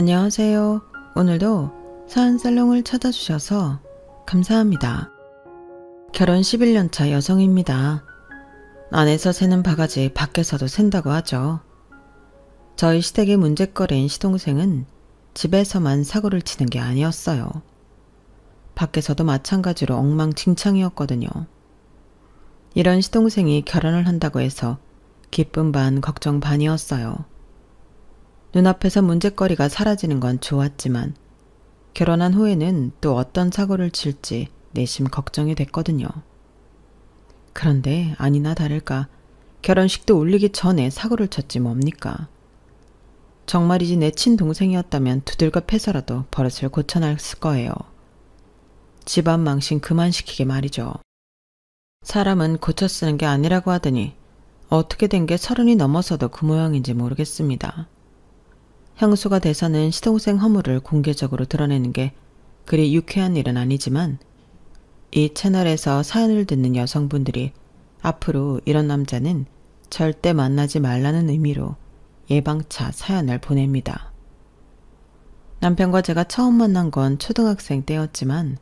안녕하세요. 오늘도 사연살롱을 찾아주셔서 감사합니다. 결혼 11년차 여성입니다. 안에서 새는 바가지 밖에서도 샌다고 하죠. 저희 시댁의 문제거리인 시동생은 집에서만 사고를 치는 게 아니었어요. 밖에서도 마찬가지로 엉망진창이었거든요. 이런 시동생이 결혼을 한다고 해서 기쁨 반 걱정 반이었어요. 눈앞에서 문제거리가 사라지는 건 좋았지만 결혼한 후에는 또 어떤 사고를 칠지 내심 걱정이 됐거든요. 그런데 아니나 다를까 결혼식도 올리기 전에 사고를 쳤지 뭡니까. 정말이지 내 친동생이었다면 두들겨 패서라도 버릇을 고쳐놨을 거예요. 집안 망신 그만 시키게 말이죠. 사람은 고쳐 쓰는 게 아니라고 하더니 어떻게 된 게 30이 넘어서도 그 모양인지 모르겠습니다. 형수가 돼서는 시동생 허물을 공개적으로 드러내는 게 그리 유쾌한 일은 아니지만 이 채널에서 사연을 듣는 여성분들이 앞으로 이런 남자는 절대 만나지 말라는 의미로 예방차 사연을 보냅니다. 남편과 제가 처음 만난 건 초등학생 때였지만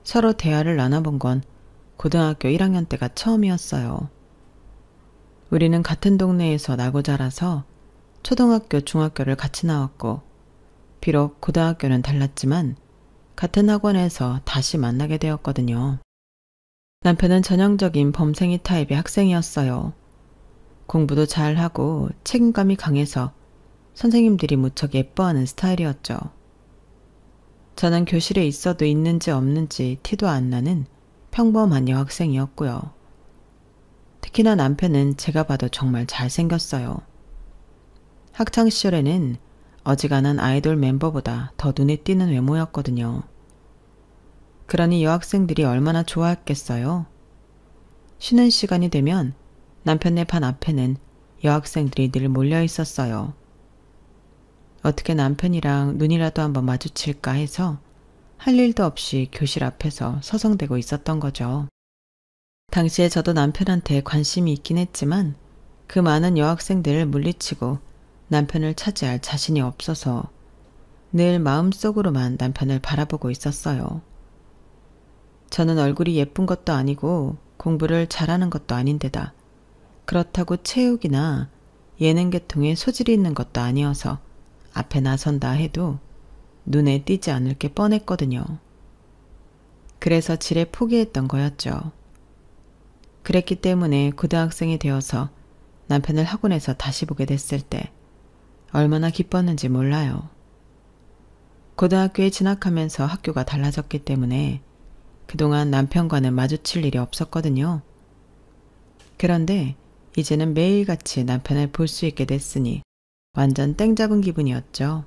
서로 대화를 나눠본 건 고등학교 1학년 때가 처음이었어요. 우리는 같은 동네에서 나고 자라서 초등학교, 중학교를 같이 나왔고 비록 고등학교는 달랐지만 같은 학원에서 다시 만나게 되었거든요. 남편은 전형적인 범생이 타입의 학생이었어요. 공부도 잘하고 책임감이 강해서 선생님들이 무척 예뻐하는 스타일이었죠. 저는 교실에 있어도 있는지 없는지 티도 안 나는 평범한 여학생이었고요. 특히나 남편은 제가 봐도 정말 잘생겼어요. 학창시절에는 어지간한 아이돌 멤버보다 더 눈에 띄는 외모였거든요. 그러니 여학생들이 얼마나 좋아했겠어요? 쉬는 시간이 되면 남편네 반 앞에는 여학생들이 늘 몰려 있었어요. 어떻게 남편이랑 눈이라도 한번 마주칠까 해서 할 일도 없이 교실 앞에서 서성대고 있었던 거죠. 당시에 저도 남편한테 관심이 있긴 했지만 그 많은 여학생들을 물리치고 남편을 차지할 자신이 없어서 늘 마음속으로만 남편을 바라보고 있었어요. 저는 얼굴이 예쁜 것도 아니고 공부를 잘하는 것도 아닌데다 그렇다고 체육이나 예능 계통에 소질이 있는 것도 아니어서 앞에 나선다 해도 눈에 띄지 않을 게 뻔했거든요. 그래서 지레 포기했던 거였죠. 그랬기 때문에 고등학생이 되어서 남편을 학원에서 다시 보게 됐을 때 얼마나 기뻤는지 몰라요. 고등학교에 진학하면서 학교가 달라졌기 때문에 그동안 남편과는 마주칠 일이 없었거든요. 그런데 이제는 매일같이 남편을 볼 수 있게 됐으니 완전 땡 잡은 기분이었죠.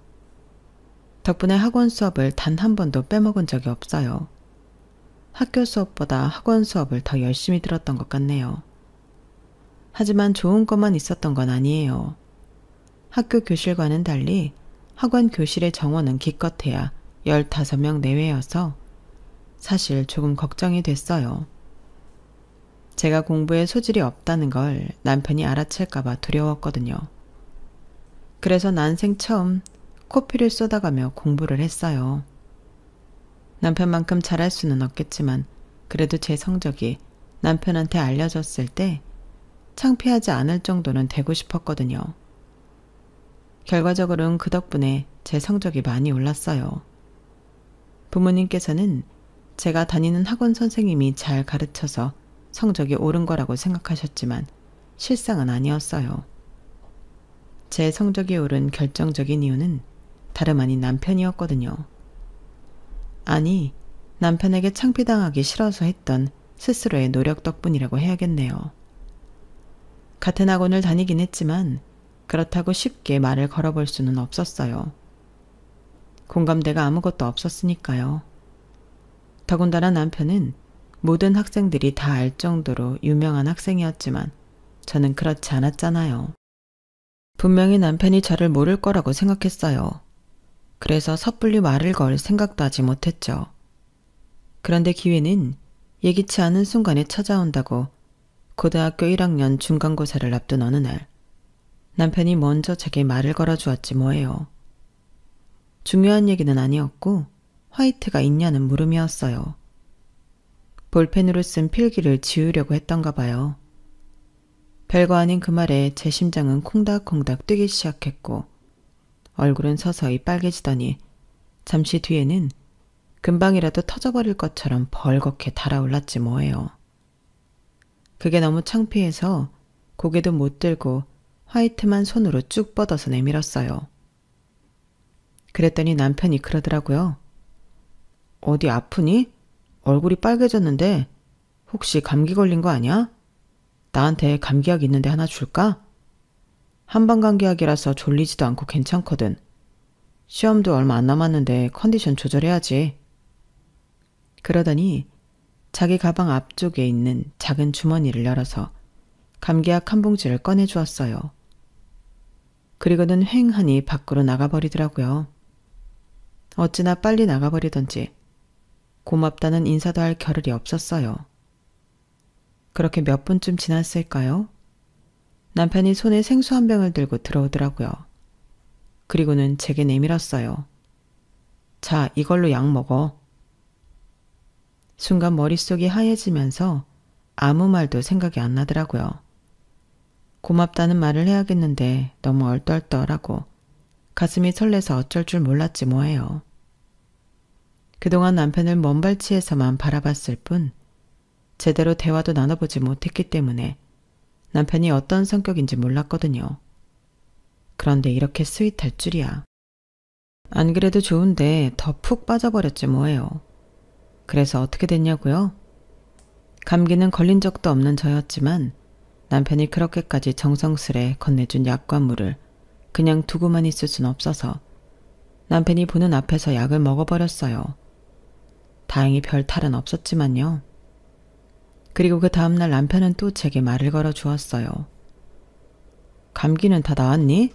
덕분에 학원 수업을 단 한 번도 빼먹은 적이 없어요. 학교 수업보다 학원 수업을 더 열심히 들었던 것 같네요. 하지만 좋은 것만 있었던 건 아니에요. 학교 교실과는 달리 학원 교실의 정원은 기껏해야 15명 내외여서 사실 조금 걱정이 됐어요. 제가 공부에 소질이 없다는 걸 남편이 알아챌까봐 두려웠거든요. 그래서 난생 처음 코피를 쏟아가며 공부를 했어요. 남편만큼 잘할 수는 없겠지만 그래도 제 성적이 남편한테 알려졌을 때 창피하지 않을 정도는 되고 싶었거든요. 결과적으로는 그 덕분에 제 성적이 많이 올랐어요. 부모님께서는 제가 다니는 학원 선생님이 잘 가르쳐서 성적이 오른 거라고 생각하셨지만 실상은 아니었어요. 제 성적이 오른 결정적인 이유는 다름 아닌 남편이었거든요. 아니, 남편에게 창피당하기 싫어서 했던 스스로의 노력 덕분이라고 해야겠네요. 같은 학원을 다니긴 했지만 그렇다고 쉽게 말을 걸어볼 수는 없었어요. 공감대가 아무것도 없었으니까요. 더군다나 남편은 모든 학생들이 다 알 정도로 유명한 학생이었지만 저는 그렇지 않았잖아요. 분명히 남편이 저를 모를 거라고 생각했어요. 그래서 섣불리 말을 걸 생각도 하지 못했죠. 그런데 기회는 예기치 않은 순간에 찾아온다고 고등학교 1학년 중간고사를 앞둔 어느 날 남편이 먼저 제게 말을 걸어주었지 뭐예요. 중요한 얘기는 아니었고 화이트가 있냐는 물음이었어요. 볼펜으로 쓴 필기를 지우려고 했던가 봐요. 별거 아닌 그 말에 제 심장은 콩닥콩닥 뛰기 시작했고 얼굴은 서서히 빨개지더니 잠시 뒤에는 금방이라도 터져버릴 것처럼 벌겋게 달아올랐지 뭐예요. 그게 너무 창피해서 고개도 못 들고 화이트만 손으로 쭉 뻗어서 내밀었어요. 그랬더니 남편이 그러더라고요. 어디 아프니? 얼굴이 빨개졌는데 혹시 감기 걸린 거 아니야? 나한테 감기약 있는데 하나 줄까? 한방감기약이라서 졸리지도 않고 괜찮거든. 시험도 얼마 안 남았는데 컨디션 조절해야지. 그러더니 자기 가방 앞쪽에 있는 작은 주머니를 열어서 감기약 한 봉지를 꺼내주었어요. 그리고는 휑하니 밖으로 나가버리더라고요. 어찌나 빨리 나가버리던지 고맙다는 인사도 할 겨를이 없었어요. 그렇게 몇 분쯤 지났을까요? 남편이 손에 생수 한 병을 들고 들어오더라고요. 그리고는 제게 내밀었어요. 자, 이걸로 약 먹어. 순간 머릿속이 하얘지면서 아무 말도 생각이 안 나더라고요. 고맙다는 말을 해야겠는데 너무 얼떨떨하고 가슴이 설레서 어쩔 줄 몰랐지 뭐예요. 그동안 남편을 먼발치에서만 바라봤을 뿐 제대로 대화도 나눠보지 못했기 때문에 남편이 어떤 성격인지 몰랐거든요. 그런데 이렇게 스윗할 줄이야. 안 그래도 좋은데 더 푹 빠져버렸지 뭐예요. 그래서 어떻게 됐냐고요? 감기는 걸린 적도 없는 저였지만 남편이 그렇게까지 정성스레 건네준 약과 물을 그냥 두고만 있을 순 없어서 남편이 보는 앞에서 약을 먹어버렸어요. 다행히 별 탈은 없었지만요. 그리고 그 다음날 남편은 또 제게 말을 걸어 주었어요. 감기는 다 나았니?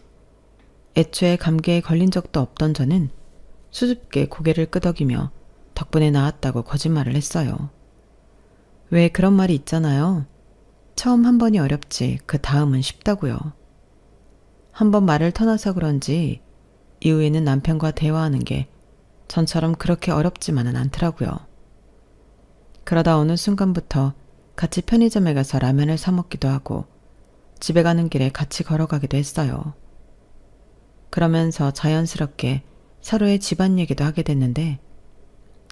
애초에 감기에 걸린 적도 없던 저는 수줍게 고개를 끄덕이며 덕분에 나았다고 거짓말을 했어요. 왜 그런 말이 있잖아요. 처음 한 번이 어렵지 그 다음은 쉽다고요. 한 번 말을 터놔서 그런지 이후에는 남편과 대화하는 게 전처럼 그렇게 어렵지만은 않더라고요. 그러다 어느 순간부터 같이 편의점에 가서 라면을 사 먹기도 하고 집에 가는 길에 같이 걸어가기도 했어요. 그러면서 자연스럽게 서로의 집안 얘기도 하게 됐는데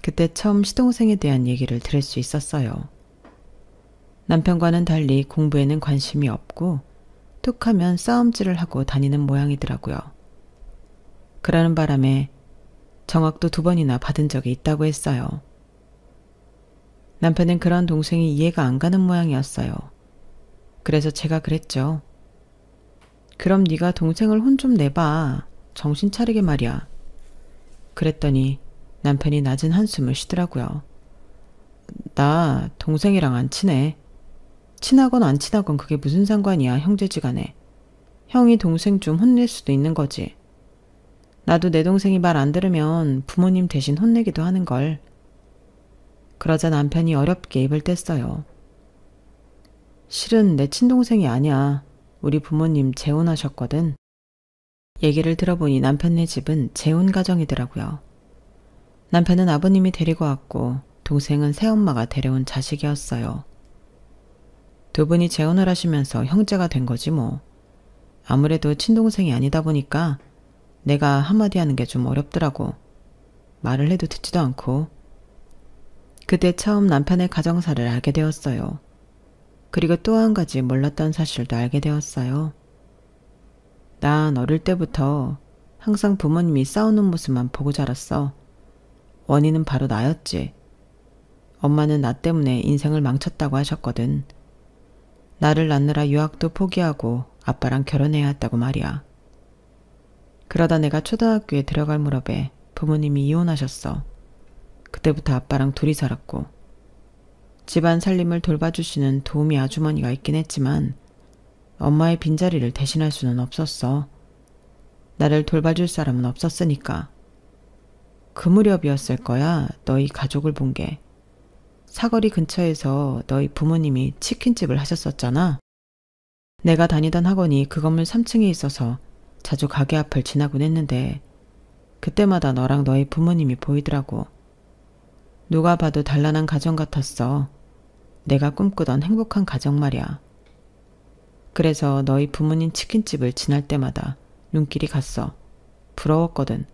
그때 처음 시동생에 대한 얘기를 들을 수 있었어요. 남편과는 달리 공부에는 관심이 없고 툭하면 싸움질을 하고 다니는 모양이더라고요. 그러는 바람에 정학도 2번이나 받은 적이 있다고 했어요. 남편은 그런 동생이 이해가 안 가는 모양이었어요. 그래서 제가 그랬죠. 그럼 네가 동생을 혼 좀 내봐. 정신 차리게 말이야. 그랬더니 남편이 낮은 한숨을 쉬더라고요. 나 동생이랑 안 친해. 친하건 안 친하건 그게 무슨 상관이야, 형제지간에. 형이 동생 좀 혼낼 수도 있는 거지. 나도 내 동생이 말 안 들으면 부모님 대신 혼내기도 하는걸. 그러자 남편이 어렵게 입을 뗐어요. 실은 내 친동생이 아니야. 우리 부모님 재혼하셨거든. 얘기를 들어보니 남편네 집은 재혼 가정이더라고요. 남편은 아버님이 데리고 왔고 동생은 새엄마가 데려온 자식이었어요. 2분이 재혼을 하시면서 형제가 된 거지 뭐. 아무래도 친동생이 아니다 보니까 내가 한마디 하는 게 좀 어렵더라고. 말을 해도 듣지도 않고. 그때 처음 남편의 가정사를 알게 되었어요. 그리고 또 한 가지 몰랐던 사실도 알게 되었어요. 난 어릴 때부터 항상 부모님이 싸우는 모습만 보고 자랐어. 원인은 바로 나였지. 엄마는 나 때문에 인생을 망쳤다고 하셨거든. 나를 낳느라 유학도 포기하고 아빠랑 결혼해야 했다고 말이야. 그러다 내가 초등학교에 들어갈 무렵에 부모님이 이혼하셨어. 그때부터 아빠랑 둘이 살았고 집안 살림을 돌봐주시는 도우미 아주머니가 있긴 했지만 엄마의 빈자리를 대신할 수는 없었어. 나를 돌봐줄 사람은 없었으니까. 그 무렵이었을 거야, 너희 가족을 본 게. 사거리 근처에서 너희 부모님이 치킨집을 하셨었잖아. 내가 다니던 학원이 그 건물 3층에 있어서 자주 가게 앞을 지나곤 했는데 그때마다 너랑 너희 부모님이 보이더라고. 누가 봐도 단란한 가정 같았어. 내가 꿈꾸던 행복한 가정 말이야. 그래서 너희 부모님 치킨집을 지날 때마다 눈길이 갔어. 부러웠거든.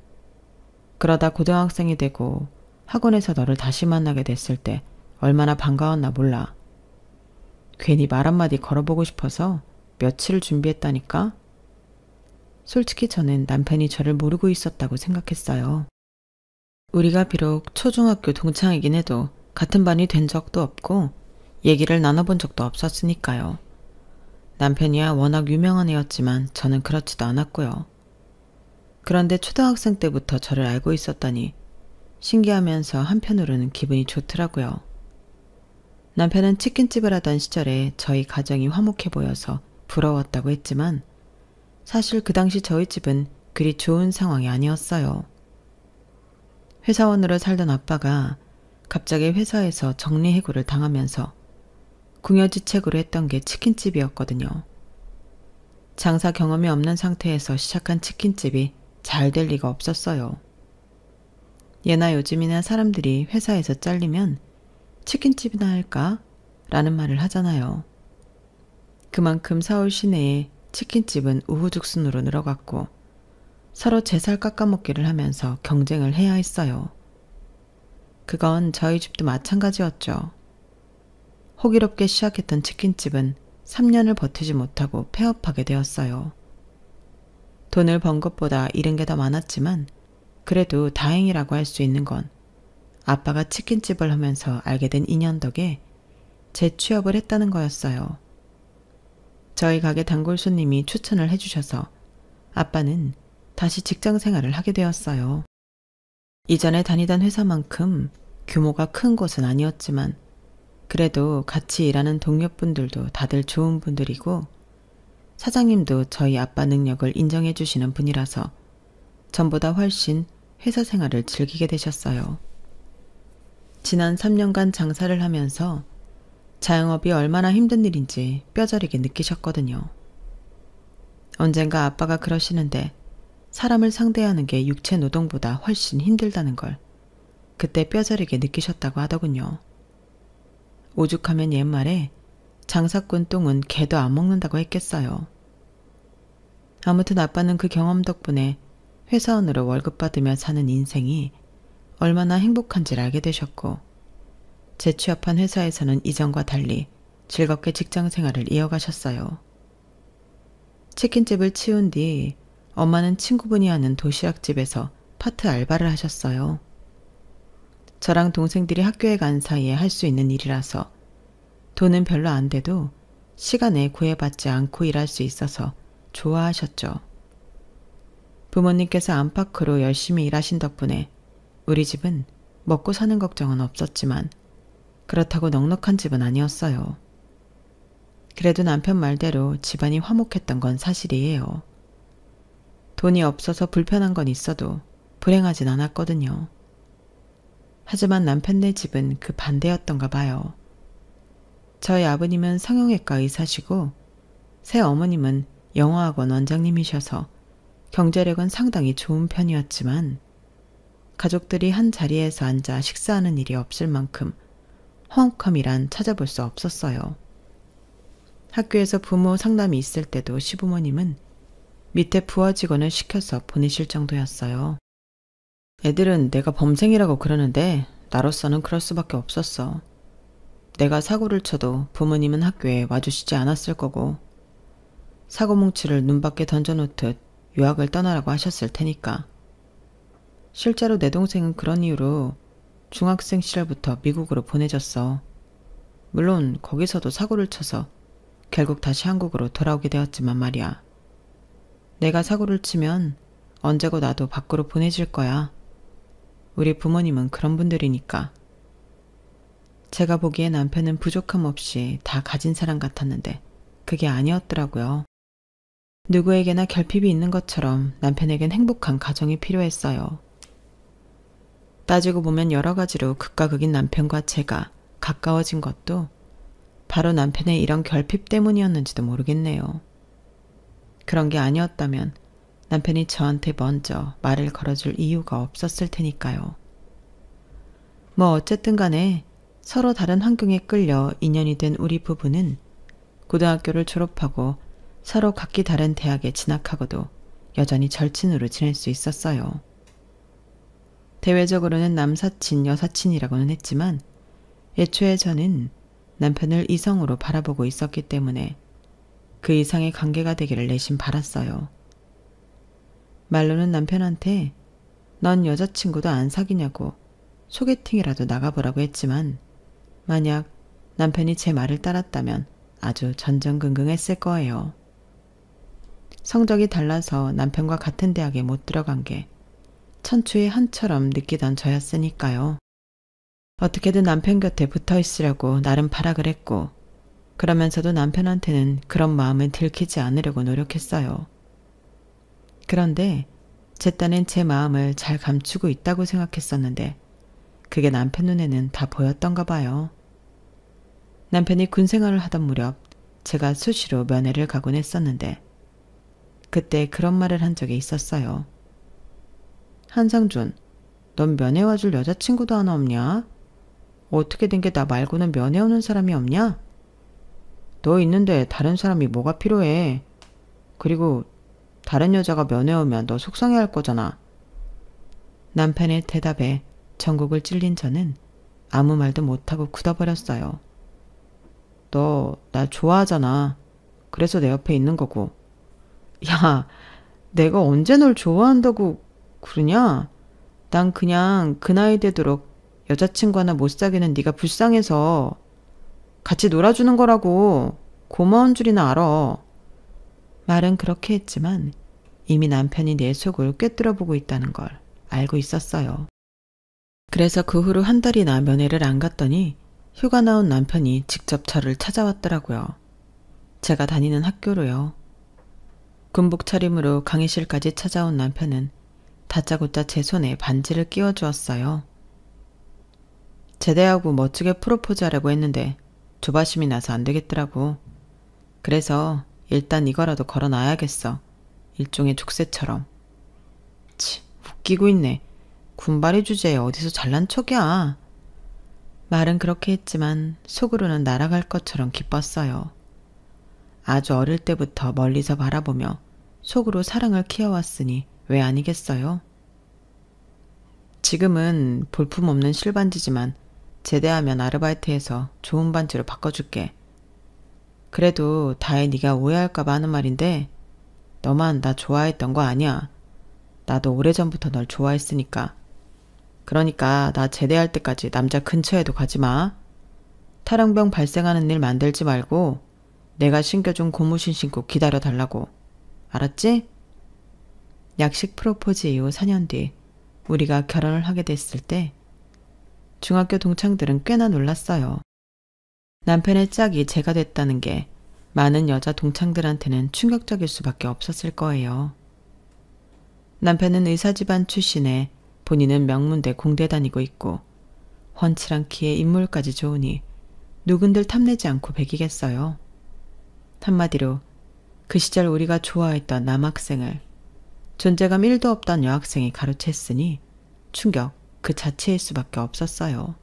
그러다 고등학생이 되고 학원에서 너를 다시 만나게 됐을 때 얼마나 반가웠나 몰라. 괜히 말 한마디 걸어보고 싶어서 며칠을 준비했다니까? 솔직히 저는 남편이 저를 모르고 있었다고 생각했어요. 우리가 비록 초중학교 동창이긴 해도 같은 반이 된 적도 없고 얘기를 나눠본 적도 없었으니까요. 남편이야 워낙 유명한 애였지만 저는 그렇지도 않았고요. 그런데 초등학생 때부터 저를 알고 있었다니 신기하면서 한편으로는 기분이 좋더라고요. 남편은 치킨집을 하던 시절에 저희 가정이 화목해 보여서 부러웠다고 했지만 사실 그 당시 저희 집은 그리 좋은 상황이 아니었어요. 회사원으로 살던 아빠가 갑자기 회사에서 정리해고를 당하면서 궁여지책으로 했던 게 치킨집이었거든요. 장사 경험이 없는 상태에서 시작한 치킨집이 잘 될 리가 없었어요. 예나 요즘이나 사람들이 회사에서 잘리면 치킨집이나 할까? 라는 말을 하잖아요. 그만큼 서울 시내에 치킨집은 우후죽순으로 늘어갔고 서로 제 살 깎아먹기를 하면서 경쟁을 해야 했어요. 그건 저희 집도 마찬가지였죠. 호기롭게 시작했던 치킨집은 3년을 버티지 못하고 폐업하게 되었어요. 돈을 번 것보다 잃은 게 더 많았지만 그래도 다행이라고 할 수 있는 건 아빠가 치킨집을 하면서 알게 된 인연 덕에 재취업을 했다는 거였어요. 저희 가게 단골 손님이 추천을 해주셔서 아빠는 다시 직장 생활을 하게 되었어요. 이전에 다니던 회사만큼 규모가 큰 곳은 아니었지만 그래도 같이 일하는 동료분들도 다들 좋은 분들이고 사장님도 저희 아빠 능력을 인정해 주시는 분이라서 전보다 훨씬 회사 생활을 즐기게 되셨어요. 지난 3년간 장사를 하면서 자영업이 얼마나 힘든 일인지 뼈저리게 느끼셨거든요. 언젠가 아빠가 그러시는데 사람을 상대하는 게 육체 노동보다 훨씬 힘들다는 걸 그때 뼈저리게 느끼셨다고 하더군요. 오죽하면 옛말에 장사꾼 똥은 개도 안 먹는다고 했겠어요. 아무튼 아빠는 그 경험 덕분에 회사원으로 월급 받으며 사는 인생이 얼마나 행복한지를 알게 되셨고 재취업한 회사에서는 이전과 달리 즐겁게 직장 생활을 이어가셨어요. 치킨집을 치운 뒤 엄마는 친구분이 하는 도시락집에서 파트 알바를 하셨어요. 저랑 동생들이 학교에 간 사이에 할 수 있는 일이라서 돈은 별로 안 돼도 시간에 구애받지 않고 일할 수 있어서 좋아하셨죠. 부모님께서 안팎으로 열심히 일하신 덕분에 우리 집은 먹고 사는 걱정은 없었지만 그렇다고 넉넉한 집은 아니었어요. 그래도 남편 말대로 집안이 화목했던 건 사실이에요. 돈이 없어서 불편한 건 있어도 불행하진 않았거든요. 하지만 남편네 집은 그 반대였던가 봐요. 저희 아버님은 성형외과 의사시고 새 어머님은 영어학원 원장님이셔서 경제력은 상당히 좋은 편이었지만 가족들이 한 자리에서 앉아 식사하는 일이 없을 만큼 화목함이란 찾아볼 수 없었어요. 학교에서 부모 상담이 있을 때도 시부모님은 밑에 부하 직원을 시켜서 보내실 정도였어요. 애들은 내가 범생이라고 그러는데 나로서는 그럴 수밖에 없었어. 내가 사고를 쳐도 부모님은 학교에 와주시지 않았을 거고 사고뭉치를 눈 밖에 던져놓듯 유학을 떠나라고 하셨을 테니까. 실제로 내 동생은 그런 이유로 중학생 시절부터 미국으로 보내졌어. 물론 거기서도 사고를 쳐서 결국 다시 한국으로 돌아오게 되었지만 말이야. 내가 사고를 치면 언제고 나도 밖으로 보내질 거야. 우리 부모님은 그런 분들이니까. 제가 보기에 남편은 부족함 없이 다 가진 사람 같았는데 그게 아니었더라고요. 누구에게나 결핍이 있는 것처럼 남편에겐 행복한 가정이 필요했어요. 따지고 보면 여러 가지로 극과 극인 남편과 제가 가까워진 것도 바로 남편의 이런 결핍 때문이었는지도 모르겠네요. 그런 게 아니었다면 남편이 저한테 먼저 말을 걸어줄 이유가 없었을 테니까요. 뭐 어쨌든 간에 서로 다른 환경에 끌려 인연이 된 우리 부부는 고등학교를 졸업하고 서로 각기 다른 대학에 진학하고도 여전히 절친으로 지낼 수 있었어요. 대외적으로는 남사친, 여사친이라고는 했지만 애초에 저는 남편을 이성으로 바라보고 있었기 때문에 그 이상의 관계가 되기를 내심 바랐어요. 말로는 남편한테 넌 여자친구도 안 사귀냐고 소개팅이라도 나가보라고 했지만 만약 남편이 제 말을 따랐다면 아주 전전긍긍했을 거예요. 성적이 달라서 남편과 같은 대학에 못 들어간 게 천추의 한처럼 느끼던 저였으니까요. 어떻게든 남편 곁에 붙어 있으려고 나름 발악을 했고 그러면서도 남편한테는 그런 마음을 들키지 않으려고 노력했어요. 그런데 제 딴엔 제 마음을 잘 감추고 있다고 생각했었는데 그게 남편 눈에는 다 보였던가 봐요. 남편이 군생활을 하던 무렵 제가 수시로 면회를 가곤 했었는데 그때 그런 말을 한 적이 있었어요. 한상준, 넌 면회 와줄 여자친구도 하나 없냐? 어떻게 된 게 나 말고는 면회 오는 사람이 없냐? 너 있는데 다른 사람이 뭐가 필요해? 그리고 다른 여자가 면회 오면 너 속상해할 거잖아. 남편의 대답에 전곡을 찔린 저는 아무 말도 못하고 굳어버렸어요. 너 나 좋아하잖아. 그래서 내 옆에 있는 거고. 야, 내가 언제 널 좋아한다고 그러냐? 난 그냥 그 나이 되도록 여자친구 하나 못 사귀는 네가 불쌍해서 같이 놀아주는 거라고. 고마운 줄이나 알아. 말은 그렇게 했지만 이미 남편이 내 속을 꿰뚫어보고 있다는 걸 알고 있었어요. 그래서 그 후로 한 달이나 면회를 안 갔더니 휴가 나온 남편이 직접 저를 찾아왔더라고요. 제가 다니는 학교로요. 군복 차림으로 강의실까지 찾아온 남편은 다짜고짜 제 손에 반지를 끼워주었어요. 제대하고 멋지게 프로포즈하려고 했는데 조바심이 나서 안 되겠더라고. 그래서 일단 이거라도 걸어놔야겠어. 일종의 족쇄처럼. 치, 웃기고 있네. 군발이 주제에 어디서 잘난 척이야. 말은 그렇게 했지만 속으로는 날아갈 것처럼 기뻤어요. 아주 어릴 때부터 멀리서 바라보며 속으로 사랑을 키워왔으니 왜 아니겠어요? 지금은 볼품없는 실반지지만 제대하면 아르바이트해서 좋은 반지로 바꿔줄게. 그래도 다혜 네가 오해할까봐 하는 말인데 너만 나 좋아했던 거 아니야. 나도 오래전부터 널 좋아했으니까. 그러니까 나 제대할 때까지 남자 근처에도 가지 마. 탈영병 발생하는 일 만들지 말고 내가 신겨준 고무신 신고 기다려달라고. 알았지? 약식 프로포즈 이후 4년 뒤 우리가 결혼을 하게 됐을 때 중학교 동창들은 꽤나 놀랐어요. 남편의 짝이 제가 됐다는 게 많은 여자 동창들한테는 충격적일 수밖에 없었을 거예요. 남편은 의사 집안 출신에 본인은 명문대 공대 다니고 있고 훤칠한 키에 인물까지 좋으니 누군들 탐내지 않고 배기겠어요. 한마디로 그 시절 우리가 좋아했던 남학생을 존재감 1도 없던 여학생이 가로챘으니 충격 그 자체일 수밖에 없었어요.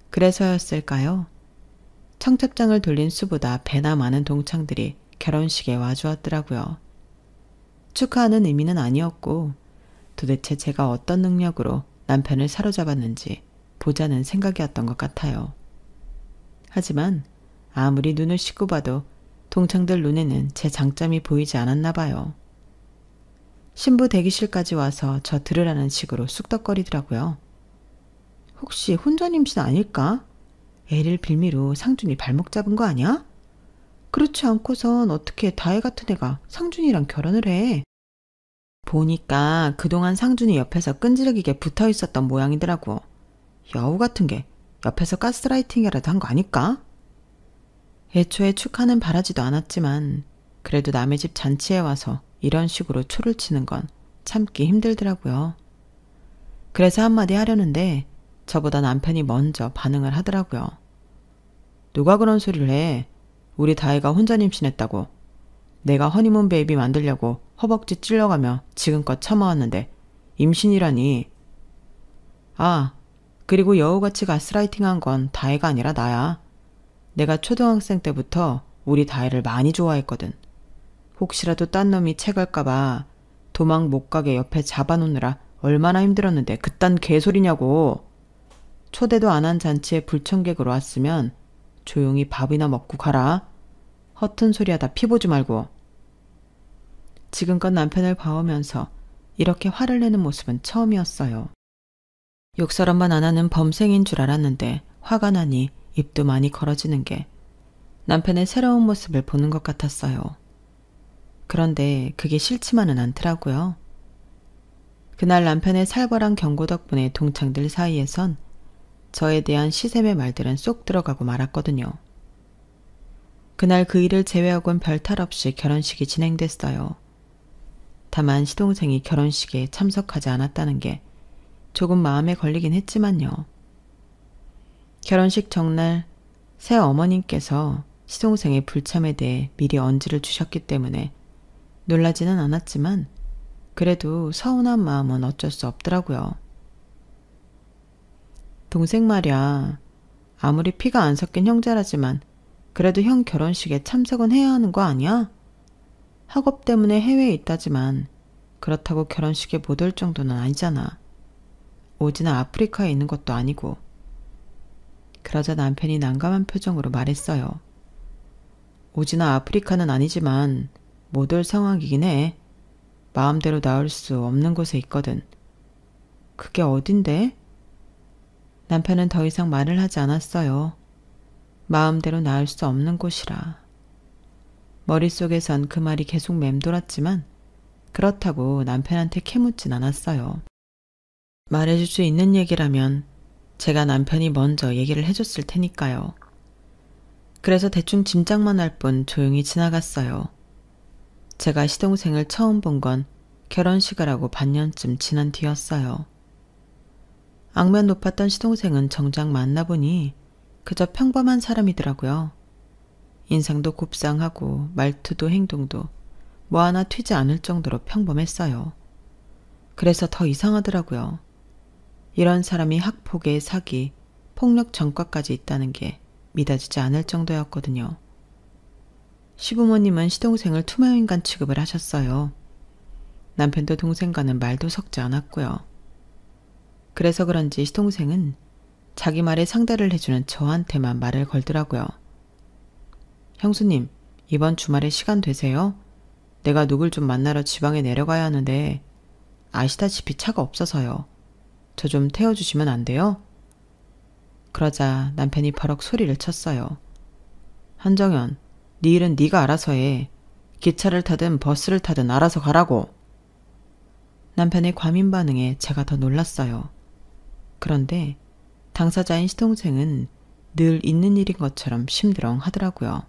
그래서였을까요? 청첩장을 돌린 수보다 배나 많은 동창들이 결혼식에 와주었더라고요. 축하하는 의미는 아니었고 도대체 제가 어떤 능력으로 남편을 사로잡았는지 보자는 생각이었던 것 같아요. 하지만 아무리 눈을 씻고 봐도 동창들 눈에는 제 장점이 보이지 않았나 봐요. 신부 대기실까지 와서 저 들으라는 식으로 쑥덕거리더라고요. 혹시 혼전 임신 아닐까? 애를 빌미로 상준이 발목 잡은 거 아니야? 그렇지 않고선 어떻게 다혜 같은 애가 상준이랑 결혼을 해? 보니까 그동안 상준이 옆에서 끈질기게 붙어 있었던 모양이더라고. 여우 같은 게 옆에서 가스라이팅이라도 한 거 아닐까? 애초에 축하는 바라지도 않았지만 그래도 남의 집 잔치에 와서 이런 식으로 초를 치는 건 참기 힘들더라고요. 그래서 한마디 하려는데 저보다 남편이 먼저 반응을 하더라고요. 누가 그런 소리를 해? 우리 다혜가 혼전 임신했다고. 내가 허니문 베이비 만들려고 허벅지 찔러가며 지금껏 참아왔는데 임신이라니. 아, 그리고 여우같이 가스라이팅한 건 다혜가 아니라 나야. 내가 초등학생 때부터 우리 다혜를 많이 좋아했거든. 혹시라도 딴 놈이 채갈까봐 도망 못 가게 옆에 잡아놓느라 얼마나 힘들었는데 그딴 개소리냐고. 초대도 안 한 잔치에 불청객으로 왔으면 조용히 밥이나 먹고 가라. 허튼 소리하다 피 보지 말고. 지금껏 남편을 봐오면서 이렇게 화를 내는 모습은 처음이었어요. 욕설한번 안 하는 범생인 줄 알았는데 화가 나니 입도 많이 걸어지는 게 남편의 새로운 모습을 보는 것 같았어요. 그런데 그게 싫지만은 않더라고요. 그날 남편의 살벌한 경고 덕분에 동창들 사이에선 저에 대한 시샘의 말들은 쏙 들어가고 말았거든요. 그날 그 일을 제외하고는 별탈 없이 결혼식이 진행됐어요. 다만 시동생이 결혼식에 참석하지 않았다는 게 조금 마음에 걸리긴 했지만요. 결혼식 전날 새 어머님께서 시동생의 불참에 대해 미리 언지를 주셨기 때문에 놀라지는 않았지만 그래도 서운한 마음은 어쩔 수 없더라고요. 동생 말이야. 아무리 피가 안 섞인 형제라지만 그래도 형 결혼식에 참석은 해야 하는 거 아니야? 학업 때문에 해외에 있다지만 그렇다고 결혼식에 못 올 정도는 아니잖아. 오지나 아프리카에 있는 것도 아니고. 그러자 남편이 난감한 표정으로 말했어요. 오지나 아프리카는 아니지만 못 올 상황이긴 해. 마음대로 나올 수 없는 곳에 있거든. 그게 어딘데? 남편은 더 이상 말을 하지 않았어요. 마음대로 나올 수 없는 곳이라. 머릿속에선 그 말이 계속 맴돌았지만 그렇다고 남편한테 캐묻진 않았어요. 말해줄 수 있는 얘기라면 제가 남편이 먼저 얘기를 해줬을 테니까요. 그래서 대충 짐작만 할 뿐 조용히 지나갔어요. 제가 시동생을 처음 본 건 결혼식을 하고 반년쯤 지난 뒤였어요. 악면 높았던 시동생은 정작 만나보니 그저 평범한 사람이더라고요. 인상도 곱상하고 말투도 행동도 뭐 하나 튀지 않을 정도로 평범했어요. 그래서 더 이상하더라고요. 이런 사람이 학폭에 사기, 폭력 전과까지 있다는 게 믿어지지 않을 정도였거든요. 시부모님은 시동생을 투명인간 취급을 하셨어요. 남편도 동생과는 말도 섞지 않았고요. 그래서 그런지 시동생은 자기 말에 상대를 해주는 저한테만 말을 걸더라고요. 형수님, 이번 주말에 시간 되세요? 내가 누굴 좀 만나러 지방에 내려가야 하는데 아시다시피 차가 없어서요. 저 좀 태워주시면 안 돼요? 그러자 남편이 버럭 소리를 쳤어요. 한정연, 네 일은 네가 알아서 해. 기차를 타든 버스를 타든 알아서 가라고. 남편의 과민 반응에 제가 더 놀랐어요. 그런데 당사자인 시동생은 늘 있는 일인 것처럼 심드렁 하더라고요.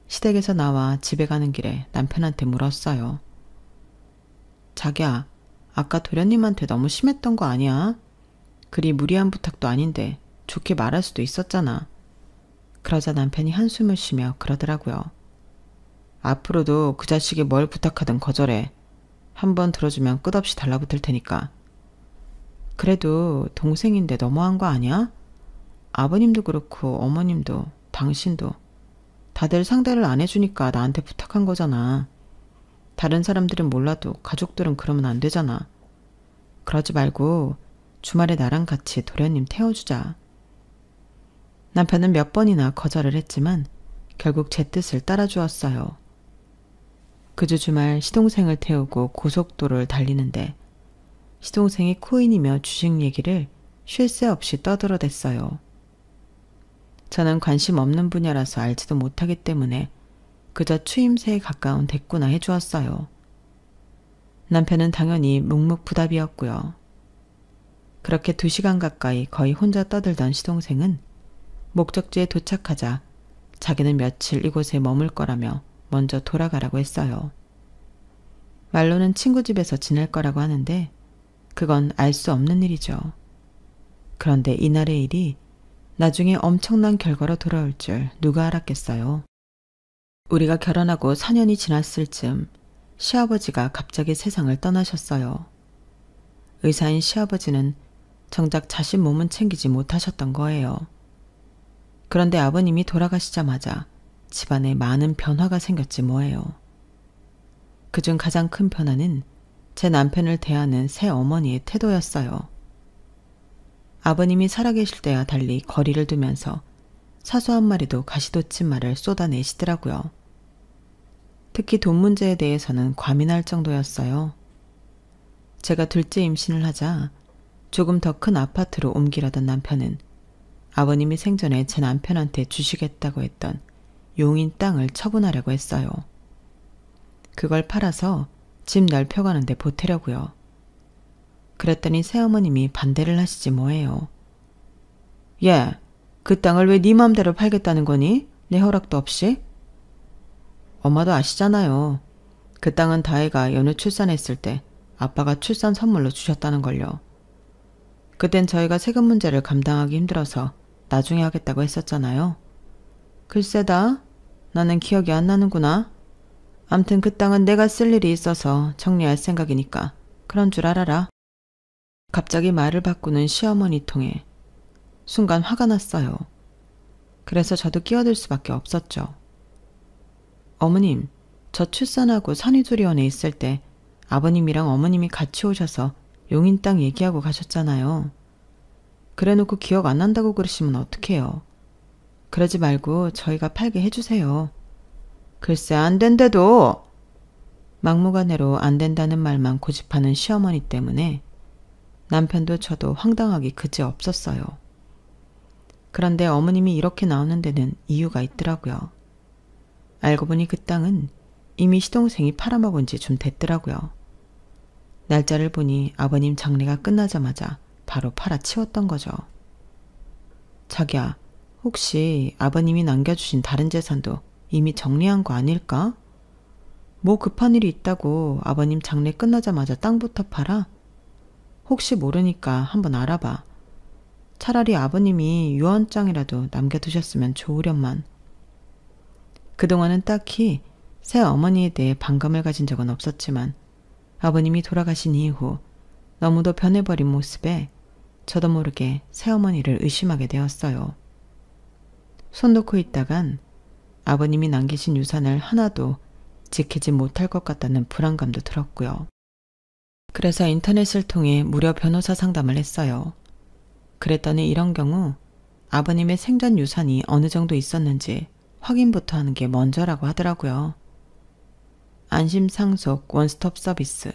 시댁에서 나와 집에 가는 길에 남편한테 물었어요. 자기야, 아까 도련님한테 너무 심했던 거 아니야? 그리 무리한 부탁도 아닌데 좋게 말할 수도 있었잖아. 그러자 남편이 한숨을 쉬며 그러더라고요. 앞으로도 그 자식이 뭘 부탁하든 거절해. 한번 들어주면 끝없이 달라붙을 테니까. 그래도 동생인데 너무한 거 아니야? 아버님도 그렇고 어머님도 당신도 다들 상대를 안 해주니까 나한테 부탁한 거잖아. 다른 사람들은 몰라도 가족들은 그러면 안 되잖아. 그러지 말고 주말에 나랑 같이 도련님 태워주자. 남편은 몇 번이나 거절을 했지만 결국 제 뜻을 따라주었어요. 그 주 주말 시동생을 태우고 고속도로를 달리는데 시동생이 코인이며 주식 얘기를 쉴 새 없이 떠들어댔어요. 저는 관심 없는 분야라서 알지도 못하기 때문에 그저 추임새에 가까운 대꾸나 해주었어요. 남편은 당연히 묵묵부답이었고요. 그렇게 2시간 가까이 거의 혼자 떠들던 시동생은 목적지에 도착하자 자기는 며칠 이곳에 머물 거라며 먼저 돌아가라고 했어요. 말로는 친구 집에서 지낼 거라고 하는데 그건 알 수 없는 일이죠. 그런데 이날의 일이 나중에 엄청난 결과로 돌아올 줄 누가 알았겠어요. 우리가 결혼하고 4년이 지났을 즈음 시아버지가 갑자기 세상을 떠나셨어요. 의사인 시아버지는 정작 자신 몸은 챙기지 못하셨던 거예요. 그런데 아버님이 돌아가시자마자 집안에 많은 변화가 생겼지 뭐예요. 그중 가장 큰 변화는 제 남편을 대하는 새 어머니의 태도였어요. 아버님이 살아계실 때와 달리 거리를 두면서 사소 한 마리도 가시돋친 말을 쏟아내시더라고요. 특히 돈 문제에 대해서는 과민할 정도였어요. 제가 둘째 임신을 하자 조금 더 큰 아파트로 옮기려던 남편은 아버님이 생전에 제 남편한테 주시겠다고 했던 용인 땅을 처분하려고 했어요. 그걸 팔아서 집 넓혀가는 데 보태려고요. 그랬더니 새어머님이 반대를 하시지 뭐예요. 예, 그 땅을 왜 네 맘대로 팔겠다는 거니? 내 허락도 없이? 엄마도 아시잖아요. 그 땅은 다혜가 연우 출산했을 때 아빠가 출산 선물로 주셨다는 걸요. 그땐 저희가 세금 문제를 감당하기 힘들어서 나중에 하겠다고 했었잖아요. 글쎄다, 나는 기억이 안 나는구나. 암튼 그 땅은 내가 쓸 일이 있어서 정리할 생각이니까 그런 줄 알아라. 갑자기 말을 바꾸는 시어머니 통에 순간 화가 났어요. 그래서 저도 끼어들 수밖에 없었죠. 어머님, 저 출산하고 산후조리원에 있을 때 아버님이랑 어머님이 같이 오셔서 용인 땅 얘기하고 가셨잖아요. 그래놓고 기억 안 난다고 그러시면 어떡해요. 그러지 말고 저희가 팔게 해주세요. 글쎄 안 된대도. 막무가내로 안 된다는 말만 고집하는 시어머니 때문에 남편도 저도 황당하기 그지없었어요. 그런데 어머님이 이렇게 나오는 데는 이유가 있더라고요. 알고 보니 그 땅은 이미 시동생이 팔아먹은 지 좀 됐더라고요. 날짜를 보니 아버님 장례가 끝나자마자 바로 팔아치웠던 거죠. 자기야, 혹시 아버님이 남겨주신 다른 재산도 이미 정리한 거 아닐까? 뭐 급한 일이 있다고 아버님 장례 끝나자마자 땅부터 팔아? 혹시 모르니까 한번 알아봐. 차라리 아버님이 유언장이라도 남겨두셨으면 좋으련만. 그동안은 딱히 새 어머니에 대해 반감을 가진 적은 없었지만 아버님이 돌아가신 이후 너무도 변해버린 모습에 저도 모르게 새어머니를 의심하게 되었어요. 손 놓고 있다간 아버님이 남기신 유산을 하나도 지키지 못할 것 같다는 불안감도 들었고요. 그래서 인터넷을 통해 무료 변호사 상담을 했어요. 그랬더니 이런 경우 아버님의 생전 유산이 어느 정도 있었는지 확인부터 하는 게 먼저라고 하더라고요. 안심상속 원스톱 서비스,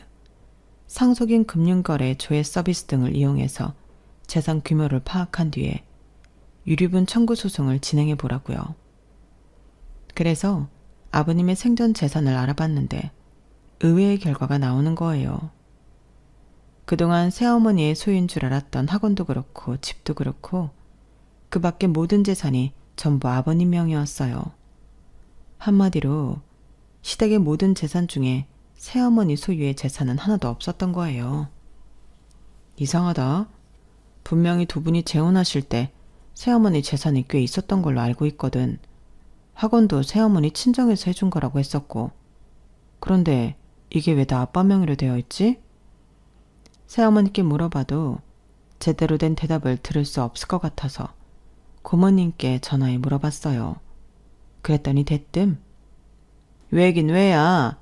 상속인 금융거래 조회 서비스 등을 이용해서 재산 규모를 파악한 뒤에 유류분 청구 소송을 진행해 보라고요. 그래서 아버님의 생전 재산을 알아봤는데 의외의 결과가 나오는 거예요. 그동안 새어머니의 소유인 줄 알았던 학원도 그렇고 집도 그렇고 그 밖의 모든 재산이 전부 아버님 명이었어요. 한마디로 시댁의 모든 재산 중에 새어머니 소유의 재산은 하나도 없었던 거예요. 이상하다. 분명히 두 분이 재혼하실 때 새어머니 재산이 꽤 있었던 걸로 알고 있거든. 학원도 새어머니 친정에서 해준 거라고 했었고. 그런데 이게 왜 다 아빠 명의로 되어 있지? 새어머니께 물어봐도 제대로 된 대답을 들을 수 없을 것 같아서 고모님께 전화해 물어봤어요. 그랬더니 대뜸 왜긴 왜야.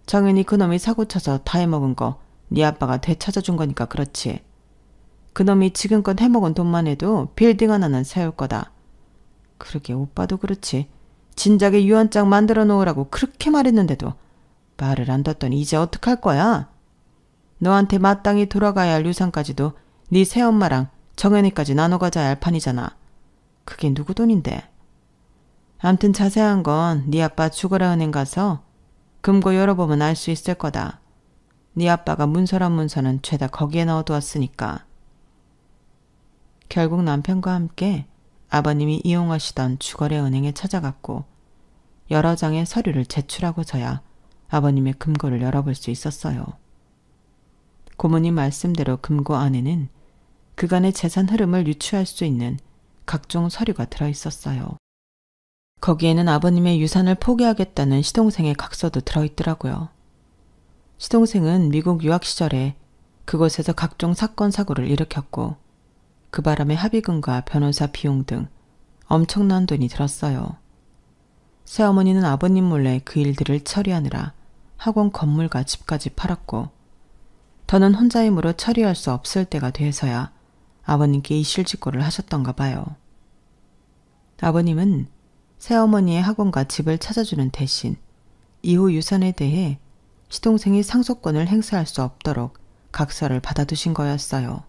정연이 그놈이 사고쳐서 다 해먹은 거 네 아빠가 되찾아준 거니까 그렇지. 그놈이 지금껏 해먹은 돈만 해도 빌딩 하나는 세울 거다. 그러게 오빠도 그렇지. 진작에 유언장 만들어 놓으라고 그렇게 말했는데도 말을 안 듣더니 이제 어떡할 거야? 너한테 마땅히 돌아가야 할 유산까지도 네 새엄마랑 정연이까지 나눠 가져야 할 판이잖아. 그게 누구 돈인데? 암튼 자세한 건 네 아빠 죽어라 은행 가서 금고 열어보면 알 수 있을 거다. 네 아빠가 문서란 문서는 죄다 거기에 넣어두었으니까. 결국 남편과 함께 아버님이 이용하시던 주거래 은행에 찾아갔고 여러 장의 서류를 제출하고서야 아버님의 금고를 열어볼 수 있었어요. 고모님 말씀대로 금고 안에는 그간의 재산 흐름을 유추할 수 있는 각종 서류가 들어있었어요. 거기에는 아버님의 유산을 포기하겠다는 시동생의 각서도 들어있더라고요. 시동생은 미국 유학 시절에 그곳에서 각종 사건 사고를 일으켰고 그 바람에 합의금과 변호사 비용 등 엄청난 돈이 들었어요. 새어머니는 아버님 몰래 그 일들을 처리하느라 학원 건물과 집까지 팔았고 더는 혼자 힘으로 처리할 수 없을 때가 돼서야 아버님께 이실직고를 하셨던가 봐요. 아버님은 새어머니의 학원과 집을 찾아주는 대신 이후 유산에 대해 시동생이 상속권을 행사할 수 없도록 각서를 받아두신 거였어요.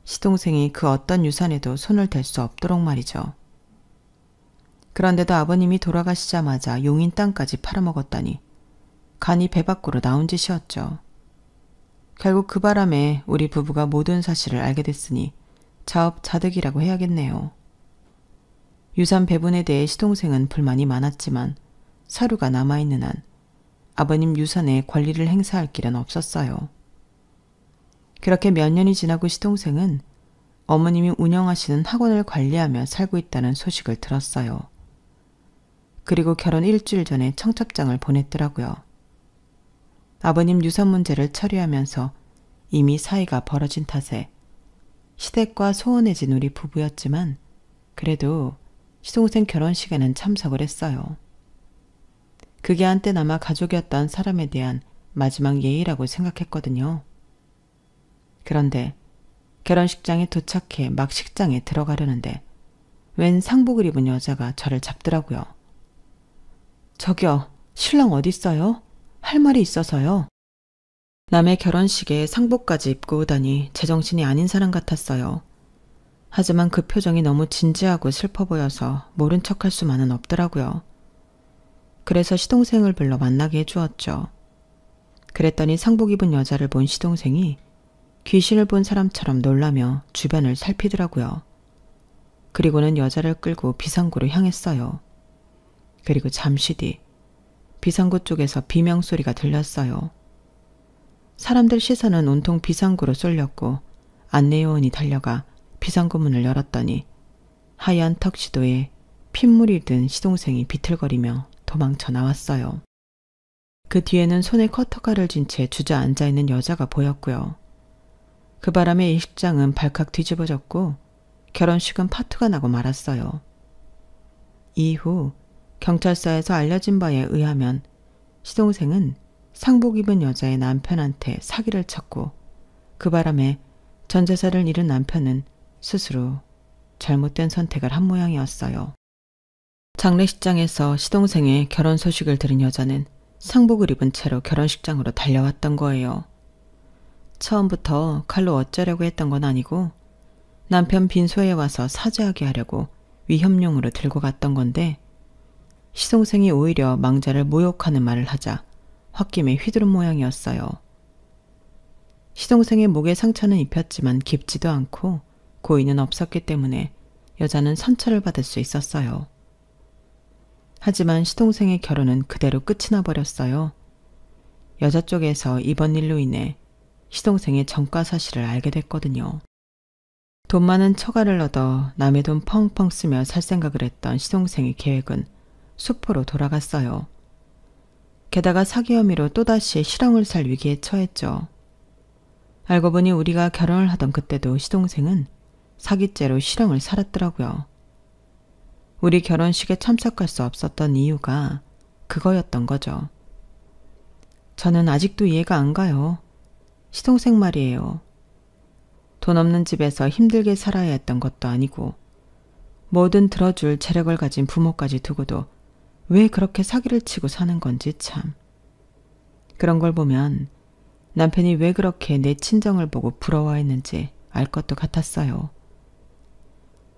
시동생이 그 어떤 유산에도 손을 댈 수 없도록 말이죠. 그런데도 아버님이 돌아가시자마자 용인 땅까지 팔아먹었다니 간이 배 밖으로 나온 짓이었죠. 결국 그 바람에 우리 부부가 모든 사실을 알게 됐으니 자업자득이라고 해야겠네요. 유산 배분에 대해 시동생은 불만이 많았지만 서류가 남아있는 한 아버님 유산에 권리를 행사할 길은 없었어요. 그렇게 몇 년이 지나고 시동생은 어머님이 운영하시는 학원을 관리하며 살고 있다는 소식을 들었어요. 그리고 결혼 일주일 전에 청첩장을 보냈더라고요. 아버님 유산 문제를 처리하면서 이미 사이가 벌어진 탓에 시댁과 소원해진 우리 부부였지만 그래도 시동생 결혼식에는 참석을 했어요. 그게 한때나마 가족이었던 사람에 대한 마지막 예의라고 생각했거든요. 그런데 결혼식장에 도착해 막 식장에 들어가려는데 웬 상복을 입은 여자가 저를 잡더라고요. 저기요, 신랑 어딨어요? 할 말이 있어서요. 남의 결혼식에 상복까지 입고 오다니 제정신이 아닌 사람 같았어요. 하지만 그 표정이 너무 진지하고 슬퍼 보여서 모른 척할 수만은 없더라고요. 그래서 시동생을 불러 만나게 해주었죠. 그랬더니 상복 입은 여자를 본 시동생이 귀신을 본 사람처럼 놀라며 주변을 살피더라고요. 그리고는 여자를 끌고 비상구로 향했어요. 그리고 잠시 뒤 비상구 쪽에서 비명소리가 들렸어요. 사람들 시선은 온통 비상구로 쏠렸고 안내요원이 달려가 비상구 문을 열었더니 하얀 턱시도에 핏물이 든 시동생이 비틀거리며 도망쳐 나왔어요. 그 뒤에는 손에 커터칼을 쥔 채 주저앉아 있는 여자가 보였고요. 그 바람에 일식장은 발칵 뒤집어졌고 결혼식은 파투가 나고 말았어요. 이후 경찰서에서 알려진 바에 의하면 시동생은 상복 입은 여자의 남편한테 사기를 쳤고 그 바람에 전 재산을 잃은 남편은 스스로 잘못된 선택을 한 모양이었어요. 장례식장에서 시동생의 결혼 소식을 들은 여자는 상복을 입은 채로 결혼식장으로 달려왔던 거예요. 처음부터 칼로 어쩌려고 했던 건 아니고 남편 빈소에 와서 사죄하게 하려고 위협용으로 들고 갔던 건데 시동생이 오히려 망자를 모욕하는 말을 하자 홧김에 휘두른 모양이었어요. 시동생의 목에 상처는 입혔지만 깊지도 않고 고의는 없었기 때문에 여자는 선처를 받을 수 있었어요. 하지만 시동생의 결혼은 그대로 끝이 나버렸어요. 여자 쪽에서 이번 일로 인해 시동생의 전과 사실을 알게 됐거든요. 돈 많은 처가를 얻어 남의 돈 펑펑 쓰며 살 생각을 했던 시동생의 계획은 수포로 돌아갔어요. 게다가 사기 혐의로 또다시 실형을 살 위기에 처했죠. 알고 보니 우리가 결혼을 하던 그때도 시동생은 사기죄로 실형을 살았더라고요. 우리 결혼식에 참석할 수 없었던 이유가 그거였던 거죠. 저는 아직도 이해가 안 가요. 시동생 말이에요. 돈 없는 집에서 힘들게 살아야 했던 것도 아니고 뭐든 들어줄 재력을 가진 부모까지 두고도 왜 그렇게 사기를 치고 사는 건지 참. 그런 걸 보면 남편이 왜 그렇게 내 친정을 보고 부러워했는지 알 것도 같았어요.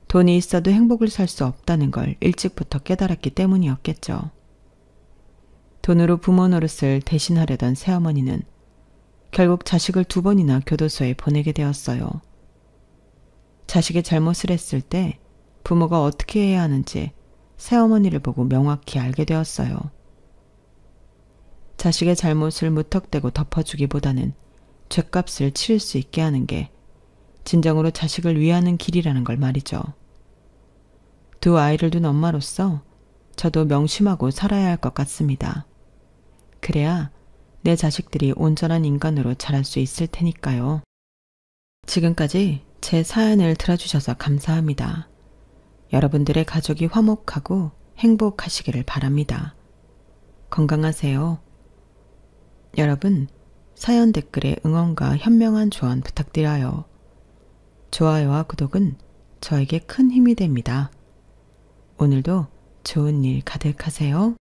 돈이 있어도 행복을 살 수 없다는 걸 일찍부터 깨달았기 때문이었겠죠. 돈으로 부모 노릇을 대신하려던 새어머니는 결국 자식을 2번이나 교도소에 보내게 되었어요. 자식이 잘못을 했을 때 부모가 어떻게 해야 하는지 새어머니를 보고 명확히 알게 되었어요. 자식의 잘못을 무턱대고 덮어주기보다는 죗값을 치를 수 있게 하는 게 진정으로 자식을 위하는 길이라는 걸 말이죠. 2 아이를 둔 엄마로서 저도 명심하고 살아야 할 것 같습니다. 그래야 내 자식들이 온전한 인간으로 자랄 수 있을 테니까요. 지금까지 제 사연을 들어주셔서 감사합니다. 여러분들의 가족이 화목하고 행복하시기를 바랍니다. 건강하세요. 여러분, 사연 댓글에 응원과 현명한 조언 부탁드려요. 좋아요와 구독은 저에게 큰 힘이 됩니다. 오늘도 좋은 일 가득하세요.